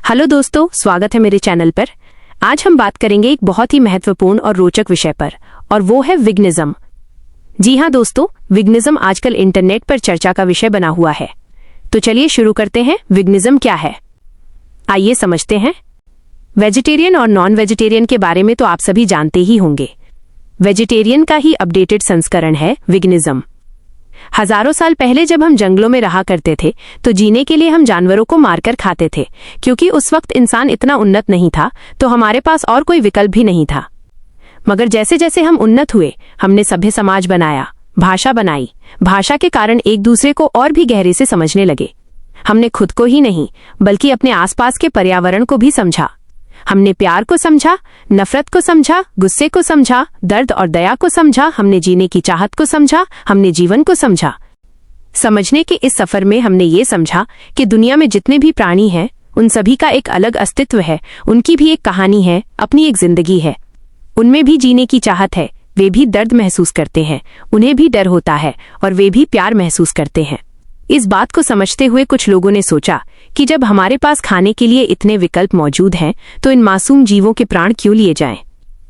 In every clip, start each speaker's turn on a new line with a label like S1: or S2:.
S1: Hello दोस्तों, स्वागत है मेरे चैनल पर। आज हम बात करेंगे एक बहुत ही महत्वपूर्ण और रोचक विषय पर, और वो है विघ्निज्म। जी हाँ दोस्तों, विघ्निज्म आजकल इंटरनेट पर चर्चा का विषय बना हुआ है। तो चलिए शुरू करते हैं। विघ्निज्म क्या है, आइए समझते हैं। वेजिटेरियन और नॉन वेजिटेरियन के बारे में तो आप सभी जानते ही होंगे। वेजिटेरियन का ही अपडेटेड संस्करण है विघ्निज्म। हजारों साल पहले जब हम जंगलों में रहा करते थे तो जीने के लिए हम जानवरों को मारकर खाते थे, क्योंकि उस वक्त इंसान इतना उन्नत नहीं था, तो हमारे पास और कोई विकल्प भी नहीं था। मगर जैसे जैसे हम उन्नत हुए, हमने सभ्य समाज बनाया, भाषा बनाई। भाषा के कारण एक दूसरे को और भी गहरे से समझने लगे। हमने खुद को ही नहीं बल्कि अपने आसपास के पर्यावरण को भी समझा। हमने प्यार को समझा, नफरत को समझा, गुस्से को समझा, दर्द और दया को समझा। हमने जीने की चाहत को समझा, हमने जीवन को समझा। समझने के इस सफर में हमने ये समझा कि दुनिया में जितने भी प्राणी हैं, उन सभी का एक अलग अस्तित्व है। उनकी भी एक कहानी है, अपनी एक जिंदगी है। उनमें भी जीने की चाहत है, वे भी दर्द महसूस करते हैं, उन्हें भी डर होता है, और वे भी प्यार महसूस करते हैं। इस बात को समझते हुए कुछ लोगों ने सोचा कि जब हमारे पास खाने के लिए इतने विकल्प मौजूद हैं, तो इन मासूम जीवों के प्राण क्यों लिए जाएं?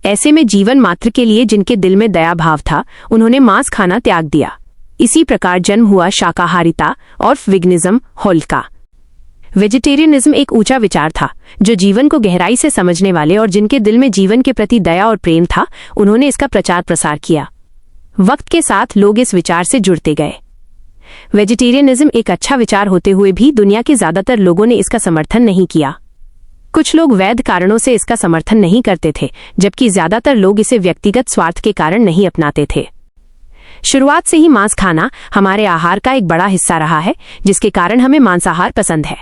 S1: ऐसे में जीवन मात्र के लिए जिनके दिल में दया भाव था, उन्होंने मांस खाना त्याग दिया। इसी प्रकार जन्म हुआ शाकाहारिता और विघ्निज्म हॉल का। वेजिटेरियनिज्म एक ऊंचा विचार था, जो जीवन को गहराई से समझने वाले और जिनके दिल में जीवन के प्रति दया और प्रेम था, उन्होंने इसका प्रचार प्रसार किया। वक्त के साथ लोग इस विचार से जुड़ते गए। वेजिटेरियनिज्म एक अच्छा विचार होते हुए भी दुनिया के ज्यादातर लोगों ने इसका समर्थन नहीं किया। कुछ लोग वैध कारणों से इसका समर्थन नहीं करते थे, जबकि ज्यादातर लोग इसे व्यक्तिगत स्वार्थ के कारण नहीं अपनाते थे। शुरुआत से ही मांस खाना हमारे आहार का एक बड़ा हिस्सा रहा है, जिसके कारण हमें मांसाहार पसंद है।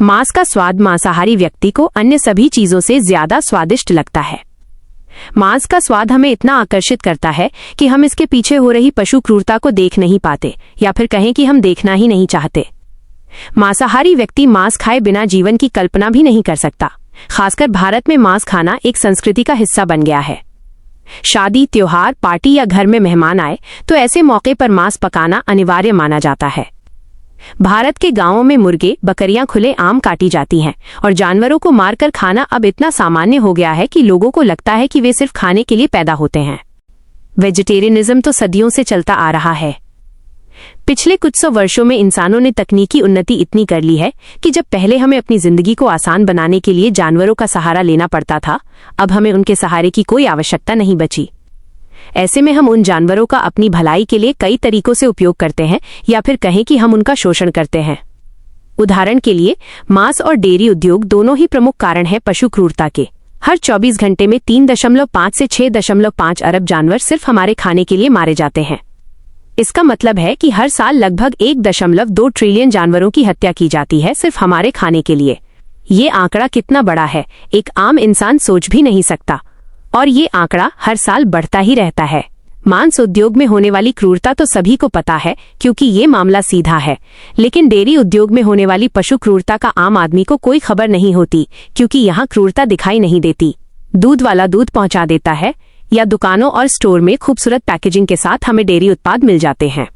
S1: मांस का स्वाद मांसाहारी व्यक्ति को अन्य सभी चीजों से ज्यादा स्वादिष्ट लगता है। मांस का स्वाद हमें इतना आकर्षित करता है कि हम इसके पीछे हो रही पशु क्रूरता को देख नहीं पाते, या फिर कहें कि हम देखना ही नहीं चाहते। मांसाहारी व्यक्ति मांस खाए बिना जीवन की कल्पना भी नहीं कर सकता। खासकर भारत में मांस खाना एक संस्कृति का हिस्सा बन गया है। शादी, त्योहार, पार्टी या घर में मेहमान आए तो ऐसे मौके पर मांस पकाना अनिवार्य माना जाता है। भारत के गांवों में मुर्गे, बकरियां खुले आम काटी जाती हैं, और जानवरों को मारकर खाना अब इतना सामान्य हो गया है कि लोगों को लगता है कि वे सिर्फ खाने के लिए पैदा होते हैं। वेजिटेरियनिज्म तो सदियों से चलता आ रहा है। पिछले कुछ सौ वर्षों में इंसानों ने तकनीकी उन्नति इतनी कर ली है कि जब पहले हमें अपनी जिंदगी को आसान बनाने के लिए जानवरों का सहारा लेना पड़ता था, अब हमें उनके सहारे की कोई आवश्यकता नहीं बची। ऐसे में हम उन जानवरों का अपनी भलाई के लिए कई तरीकों से उपयोग करते हैं, या फिर कहें कि हम उनका शोषण करते हैं। उदाहरण के लिए, मांस और डेयरी उद्योग दोनों ही प्रमुख कारण हैं पशु क्रूरता के। हर 24 घंटे में 3.5 से 6.5 अरब जानवर सिर्फ हमारे खाने के लिए मारे जाते हैं। इसका मतलब है कि हर साल लगभग 1.2 ट्रिलियन जानवरों की हत्या की जाती है सिर्फ हमारे खाने के लिए। ये आंकड़ा कितना बड़ा है, एक आम इंसान सोच भी नहीं सकता, और ये आंकड़ा हर साल बढ़ता ही रहता है। मांस उद्योग में होने वाली क्रूरता तो सभी को पता है, क्योंकि ये मामला सीधा है। लेकिन डेयरी उद्योग में होने वाली पशु क्रूरता का आम आदमी को कोई खबर नहीं होती, क्योंकि यहाँ क्रूरता दिखाई नहीं देती। दूध वाला दूध पहुंचा देता है, या दुकानों और स्टोर में खूबसूरत पैकेजिंग के साथ हमें डेयरी उत्पाद मिल जाते हैं।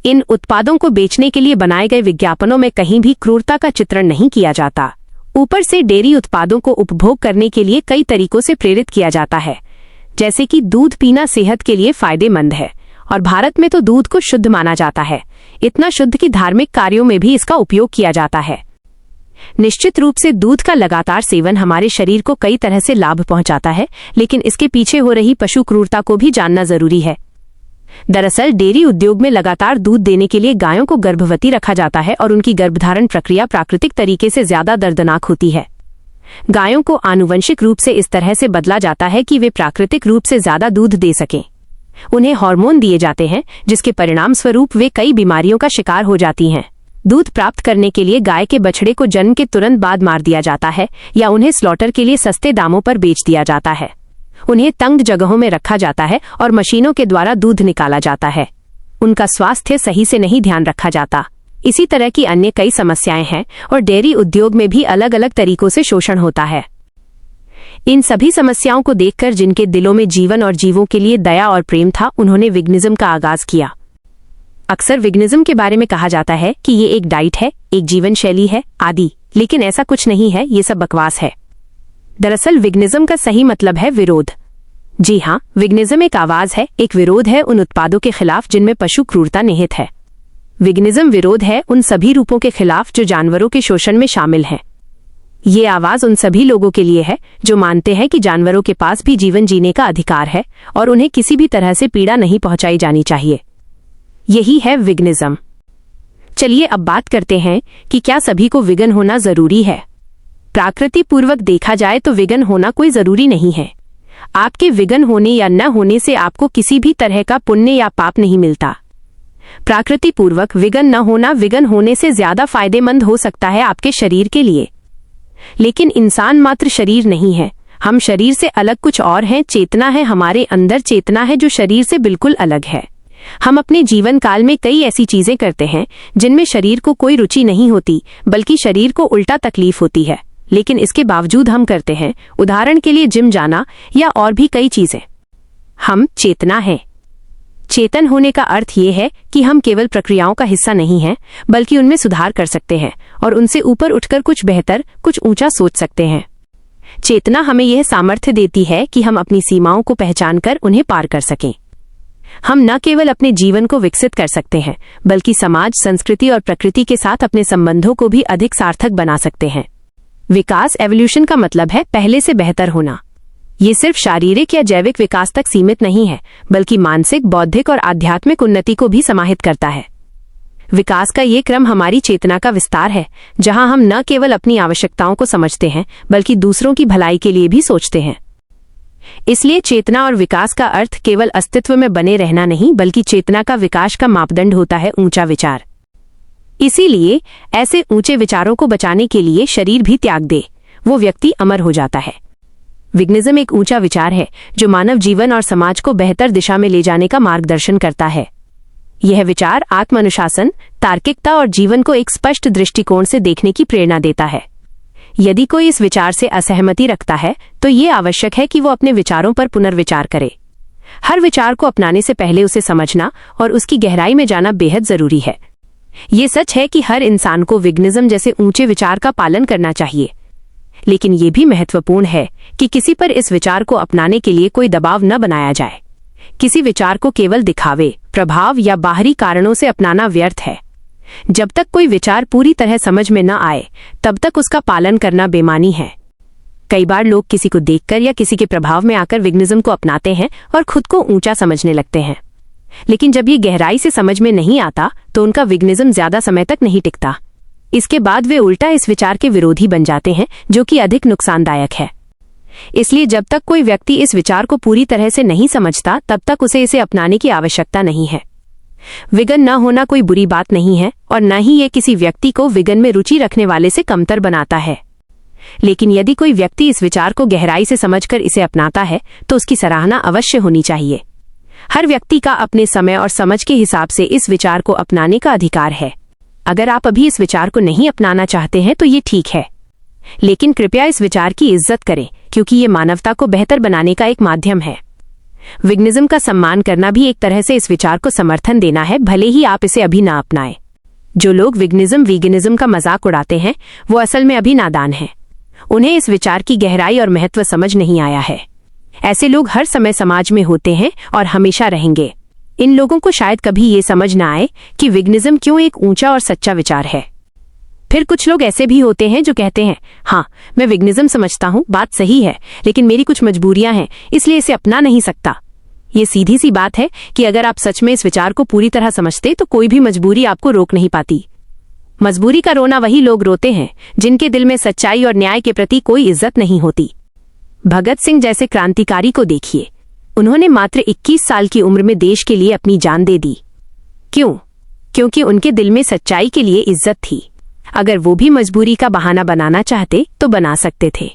S1: इन उत्पादों को बेचने के लिए बनाए गए विज्ञापनों में कहीं भी क्रूरता का चित्रण नहीं किया जाता। ऊपर से डेयरी उत्पादों को उपभोग करने के लिए कई तरीकों से प्रेरित किया जाता है, जैसे कि दूध पीना सेहत के लिए फायदेमंद है, और भारत में तो दूध को शुद्ध माना जाता है, इतना शुद्ध कि धार्मिक कार्यों में भी इसका उपयोग किया जाता है। निश्चित रूप से दूध का लगातार सेवन हमारे शरीर को कई तरह से लाभ पहुंचाता है, लेकिन इसके पीछे हो रही पशु क्रूरता को भी जानना जरूरी है। दरअसल डेयरी उद्योग में लगातार दूध देने के लिए गायों को गर्भवती रखा जाता है, और उनकी गर्भधारण प्रक्रिया प्राकृतिक तरीके से ज्यादा दर्दनाक होती है। गायों को आनुवंशिक रूप से इस तरह से बदला जाता है कि वे प्राकृतिक रूप से ज्यादा दूध दे सकें। उन्हें हार्मोन दिए जाते हैं, जिसके परिणाम स्वरूप वे कई बीमारियों का शिकार हो जाती हैं। दूध प्राप्त करने के लिए गाय के बछड़े को जन्म के तुरंत बाद मार दिया जाता है, या उन्हें स्लॉटर के लिए सस्ते दामों पर बेच दिया जाता है। उन्हें तंग जगहों में रखा जाता है और मशीनों के द्वारा दूध निकाला जाता है। उनका स्वास्थ्य सही से नहीं ध्यान रखा जाता। इसी तरह की अन्य कई समस्याएं हैं, और डेयरी उद्योग में भी अलग अलग तरीकों से शोषण होता है। इन सभी समस्याओं को देखकर जिनके दिलों में जीवन और जीवों के लिए दया और प्रेम था, उन्होंने विघ्निज्म का आगाज किया। अक्सर विघ्निज्म के बारे में कहा जाता है कि ये एक डाइट है, एक जीवन शैली है आदि, लेकिन ऐसा कुछ नहीं है, ये सब बकवास है। दरअसल विगनिज्म का सही मतलब है विरोध। जी हाँ, विगनिज्म एक आवाज है, एक विरोध है उन उत्पादों के खिलाफ जिनमें पशु क्रूरता निहित है। विगनिज्म विरोध है उन सभी रूपों के खिलाफ जो जानवरों के शोषण में शामिल हैं। ये आवाज उन सभी लोगों के लिए है जो मानते हैं कि जानवरों के पास भी जीवन जीने का अधिकार है और उन्हें किसी भी तरह से पीड़ा नहीं पहुंचाई जानी चाहिए। यही है विगनिज्म। चलिए अब बात करते हैं कि क्या सभी को विगन होना जरूरी है। प्रकृतिपूर्वक देखा जाए तो विगन होना कोई जरूरी नहीं है। आपके विगन होने या न होने से आपको किसी भी तरह का पुण्य या पाप नहीं मिलता। प्रकृतिपूर्वक विगन न होना विगन होने से ज्यादा फायदेमंद हो सकता है आपके शरीर के लिए। लेकिन इंसान मात्र शरीर नहीं है, हम शरीर से अलग कुछ और हैं। चेतना है, हमारे अंदर चेतना है जो शरीर से बिल्कुल अलग है। हम अपने जीवन काल में कई ऐसी चीजें करते हैं जिनमें शरीर को कोई रुचि नहीं होती, बल्कि शरीर को उल्टा तकलीफ होती है, लेकिन इसके बावजूद हम करते हैं। उदाहरण के लिए जिम जाना या और भी कई चीजें। हम चेतना हैं। चेतन होने का अर्थ ये है कि हम केवल प्रक्रियाओं का हिस्सा नहीं हैं, बल्कि उनमें सुधार कर सकते हैं और उनसे ऊपर उठकर कुछ बेहतर, कुछ ऊंचा सोच सकते हैं। चेतना हमें यह सामर्थ्य देती है कि हम अपनी सीमाओं को पहचानकर उन्हें पार कर सकें। हम न केवल अपने जीवन को विकसित कर सकते हैं, बल्कि समाज, संस्कृति और प्रकृति के साथ अपने संबंधों को भी अधिक सार्थक बना सकते हैं। विकास, एवोल्यूशन का मतलब है पहले से बेहतर होना। ये सिर्फ शारीरिक या जैविक विकास तक सीमित नहीं है, बल्कि मानसिक, बौद्धिक और आध्यात्मिक उन्नति को भी समाहित करता है। विकास का ये क्रम हमारी चेतना का विस्तार है, जहां हम न केवल अपनी आवश्यकताओं को समझते हैं, बल्कि दूसरों की भलाई के लिए भी सोचते हैं। इसलिए चेतना और विकास का अर्थ केवल अस्तित्व में बने रहना नहीं, बल्कि चेतना का विकास का मापदंड होता है ऊंचा विचार। इसीलिए ऐसे ऊंचे विचारों को बचाने के लिए शरीर भी त्याग दे, वो व्यक्ति अमर हो जाता है। विगनिज्म एक ऊंचा विचार है जो मानव जीवन और समाज को बेहतर दिशा में ले जाने का मार्गदर्शन करता है। यह विचार आत्मानुशासन, तार्किकता और जीवन को एक स्पष्ट दृष्टिकोण से देखने की प्रेरणा देता है। यदि कोई इस विचार से असहमति रखता है तो ये आवश्यक है कि वो अपने विचारों पर पुनर्विचार करे। हर विचार को अपनाने से पहले उसे समझना और उसकी गहराई में जाना बेहद जरूरी है। ये सच है कि हर इंसान को विगनिज्म जैसे ऊंचे विचार का पालन करना चाहिए, लेकिन ये भी महत्वपूर्ण है कि किसी पर इस विचार को अपनाने के लिए कोई दबाव न बनाया जाए। किसी विचार को केवल दिखावे, प्रभाव या बाहरी कारणों से अपनाना व्यर्थ है। जब तक कोई विचार पूरी तरह समझ में न आए, तब तक उसका पालन करना बेमानी है। कई बार लोग किसी को देखकर या किसी के प्रभाव में आकर विगनिज्म को अपनाते हैं और खुद को ऊंचा समझने लगते हैं, लेकिन जब ये गहराई से समझ में नहीं आता तो उनका विगनिज्म ज्यादा समय तक नहीं टिकता। इसके बाद वे उल्टा इस विचार के विरोधी बन जाते हैं, जो कि अधिक नुकसानदायक है। इसलिए जब तक कोई व्यक्ति इस विचार को पूरी तरह से नहीं समझता, तब तक उसे इसे अपनाने की आवश्यकता नहीं है। विगन न होना कोई बुरी बात नहीं है और न ही ये किसी व्यक्ति को विगन में रुचि रखने वाले से कमतर बनाता है। लेकिन यदि कोई व्यक्ति इस विचार को गहराई से समझकर इसे अपनाता है तो उसकी सराहना अवश्य होनी चाहिए। हर व्यक्ति का अपने समय और समझ के हिसाब से इस विचार को अपनाने का अधिकार है। अगर आप अभी इस विचार को नहीं अपनाना चाहते हैं तो ये ठीक है, लेकिन कृपया इस विचार की इज्जत करें, क्योंकि ये मानवता को बेहतर बनाने का एक माध्यम है। विगनिज्म का सम्मान करना भी एक तरह से इस विचार को समर्थन देना है, भले ही आप इसे अभी ना अपनाएं। जो लोग वीगनिज्म का मजाक उड़ाते हैं वो असल में अभी नादान हैं। उन्हें इस विचार की गहराई और महत्व समझ नहीं आया है। ऐसे लोग हर समय समाज में होते हैं और हमेशा रहेंगे। इन लोगों को शायद कभी ये समझ ना आए कि विगनिज्म क्यों एक ऊंचा और सच्चा विचार है। फिर कुछ लोग ऐसे भी होते हैं जो कहते हैं, हाँ मैं विगनिज्म समझता हूँ, बात सही है, लेकिन मेरी कुछ मजबूरियां हैं, इसलिए इसे अपना नहीं सकता। ये सीधी सी बात है कि अगर आप सच में इस विचार को पूरी तरह समझते तो कोई भी मजबूरी आपको रोक नहीं पाती। मजबूरी का रोना वही लोग रोते हैं जिनके दिल में सच्चाई और न्याय के प्रति कोई इज्जत नहीं होती। भगत सिंह जैसे क्रांतिकारी को देखिए, उन्होंने मात्र 21 साल की उम्र में देश के लिए अपनी जान दे दी। क्यों? क्योंकि उनके दिल में सच्चाई के लिए इज्जत थी। अगर वो भी मजबूरी का बहाना बनाना चाहते तो बना सकते थे,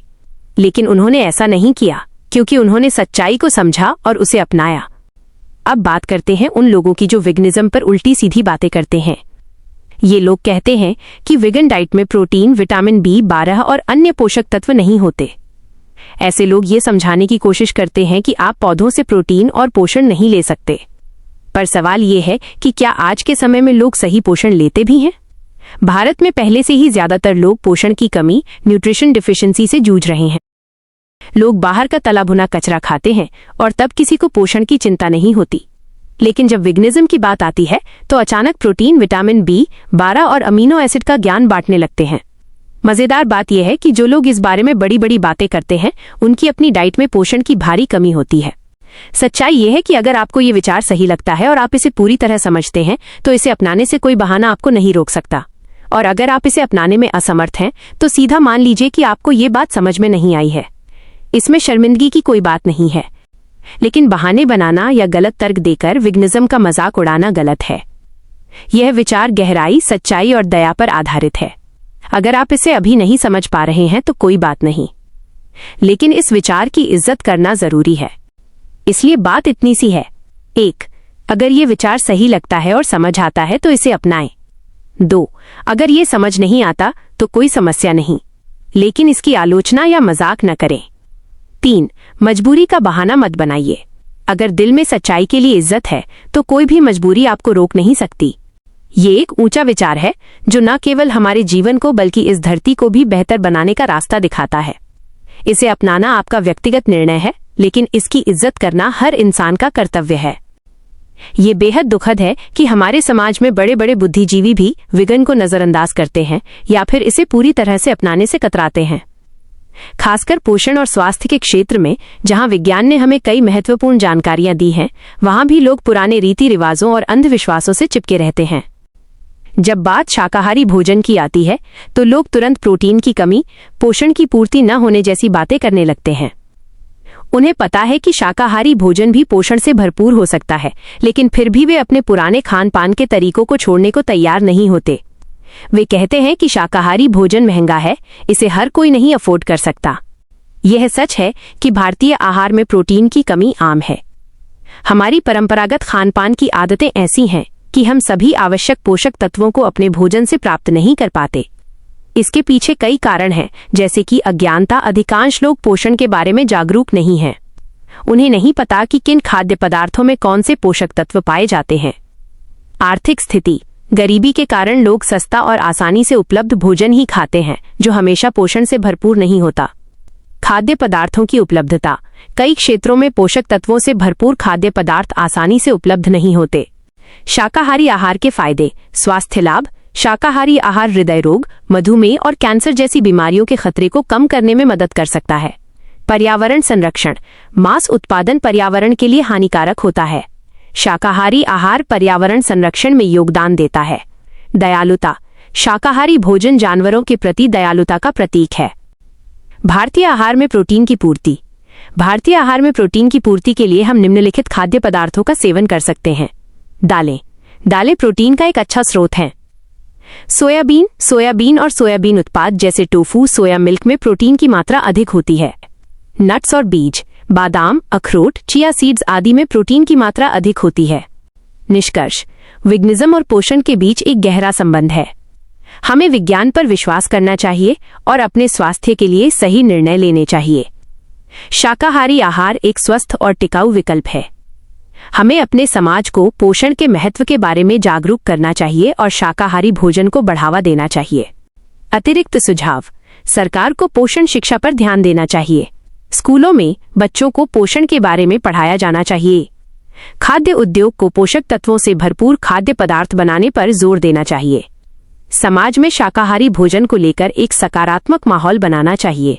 S1: लेकिन उन्होंने ऐसा नहीं किया, क्योंकि उन्होंने सच्चाई को समझा और उसे अपनाया। अब बात करते हैं उन लोगों की जो विगनिज्म पर उल्टी सीधी बातें करते हैं। ये लोग कहते हैं कि विगन डाइट में प्रोटीन, विटामिन B12 और अन्य पोषक तत्व नहीं होते। ऐसे लोग ये समझाने की कोशिश करते हैं कि आप पौधों से प्रोटीन और पोषण नहीं ले सकते। पर सवाल ये है कि क्या आज के समय में लोग सही पोषण लेते भी हैं? भारत में पहले से ही ज्यादातर लोग पोषण की कमी, न्यूट्रिशन डिफिशिएंसी से जूझ रहे हैं। लोग बाहर का तला भुना कचरा खाते हैं और तब किसी को पोषण की चिंता नहीं होती। लेकिन जब विगनिज्म की बात आती है तो अचानक प्रोटीन, विटामिन B12 और अमीनो एसिड का ज्ञान बांटने लगते हैं। मजेदार बात यह है कि जो लोग इस बारे में बड़ी बड़ी बातें करते हैं, उनकी अपनी डाइट में पोषण की भारी कमी होती है। सच्चाई यह है कि अगर आपको ये विचार सही लगता है और आप इसे पूरी तरह समझते हैं, तो इसे अपनाने से कोई बहाना आपको नहीं रोक सकता। और अगर आप इसे अपनाने में असमर्थ हैं, तो सीधा मान लीजिए कि आपको ये बात समझ में नहीं आई है। इसमें शर्मिंदगी की कोई बात नहीं है, लेकिन बहाने बनाना या गलत तर्क देकर विगनिज्म का मजाक उड़ाना गलत है। यह विचार गहराई, सच्चाई और दया पर आधारित है। अगर आप इसे अभी नहीं समझ पा रहे हैं तो कोई बात नहीं, लेकिन इस विचार की इज्जत करना जरूरी है। इसलिए बात इतनी सी है: 1. अगर ये विचार सही लगता है और समझ आता है तो इसे अपनाएं। 2. अगर ये समझ नहीं आता तो कोई समस्या नहीं, लेकिन इसकी आलोचना या मजाक न करें। 3. मजबूरी का बहाना मत बनाइए। अगर दिल में सच्चाई के लिए इज्जत है तो कोई भी मजबूरी आपको रोक नहीं सकती। ये एक ऊंचा विचार है जो न केवल हमारे जीवन को बल्कि इस धरती को भी बेहतर बनाने का रास्ता दिखाता है। इसे अपनाना आपका व्यक्तिगत निर्णय है, लेकिन इसकी इज्जत करना हर इंसान का कर्तव्य है। ये बेहद दुखद है कि हमारे समाज में बड़े बड़े बुद्धिजीवी भी विगन को नजरअंदाज करते हैं या फिर इसे पूरी तरह से अपनाने से कतराते हैं। खासकर पोषण और स्वास्थ्य के क्षेत्र में, जहां विज्ञान ने हमें कई महत्वपूर्ण जानकारियां दी हैं, वहां भी लोग पुराने रीति रिवाजों और अंधविश्वासों से चिपके रहते हैं। जब बात शाकाहारी भोजन की आती है तो लोग तुरंत प्रोटीन की कमी, पोषण की पूर्ति न होने जैसी बातें करने लगते हैं। उन्हें पता है कि शाकाहारी भोजन भी पोषण से भरपूर हो सकता है, लेकिन फिर भी वे अपने पुराने खान पान के तरीकों को छोड़ने को तैयार नहीं होते। वे कहते हैं कि शाकाहारी भोजन महंगा है, इसे हर कोई नहीं अफोर्ड कर सकता। यह सच है कि भारतीय आहार में प्रोटीन की कमी आम है। हमारी परंपरागत खान पान की आदतें ऐसी हैं कि हम सभी आवश्यक पोषक तत्वों को अपने भोजन से प्राप्त नहीं कर पाते। इसके पीछे कई कारण हैं, जैसे कि अज्ञानता। अधिकांश लोग पोषण के बारे में जागरूक नहीं हैं। उन्हें नहीं पता कि किन खाद्य पदार्थों में कौन से पोषक तत्व पाए जाते हैं। आर्थिक स्थिति: गरीबी के कारण लोग सस्ता और आसानी से उपलब्ध भोजन ही खाते हैं, जो हमेशा पोषण से भरपूर नहीं होता। खाद्य पदार्थों की उपलब्धता: कई क्षेत्रों में पोषक तत्वों से भरपूर खाद्य पदार्थ आसानी से उपलब्ध नहीं होते। शाकाहारी आहार के फायदे: स्वास्थ्य लाभ: शाकाहारी आहार हृदय रोग, मधुमेह और कैंसर जैसी बीमारियों के खतरे को कम करने में मदद कर सकता है। पर्यावरण संरक्षण: मांस उत्पादन पर्यावरण के लिए हानिकारक होता है। शाकाहारी आहार पर्यावरण संरक्षण में योगदान देता है। दयालुता: शाकाहारी भोजन जानवरों के प्रति दयालुता का प्रतीक है। भारतीय आहार में प्रोटीन की पूर्ति: भारतीय आहार में प्रोटीन की पूर्ति के लिए हम निम्नलिखित खाद्य पदार्थों का सेवन कर सकते हैं। दालें: दालें प्रोटीन का एक अच्छा स्रोत हैं। सोयाबीन: सोयाबीन और सोयाबीन उत्पाद जैसे टोफू, सोया मिल्क में प्रोटीन की मात्रा अधिक होती है। नट्स और बीज: बादाम, अखरोट, चिया सीड्स आदि में प्रोटीन की मात्रा अधिक होती है। निष्कर्ष: विगनिज्म और पोषण के बीच एक गहरा संबंध है। हमें विज्ञान पर विश्वास करना चाहिए और अपने स्वास्थ्य के लिए सही निर्णय लेने चाहिए। शाकाहारी आहार एक स्वस्थ और टिकाऊ विकल्प है। हमें अपने समाज को पोषण के महत्व के बारे में जागरूक करना चाहिए और शाकाहारी भोजन को बढ़ावा देना चाहिए। अतिरिक्त सुझाव: सरकार को पोषण शिक्षा पर ध्यान देना चाहिए। स्कूलों में बच्चों को पोषण के बारे में पढ़ाया जाना चाहिए। खाद्य उद्योग को पोषक तत्वों से भरपूर खाद्य पदार्थ बनाने पर जोर देना चाहिए। समाज में शाकाहारी भोजन को लेकर एक सकारात्मक माहौल बनाना चाहिए।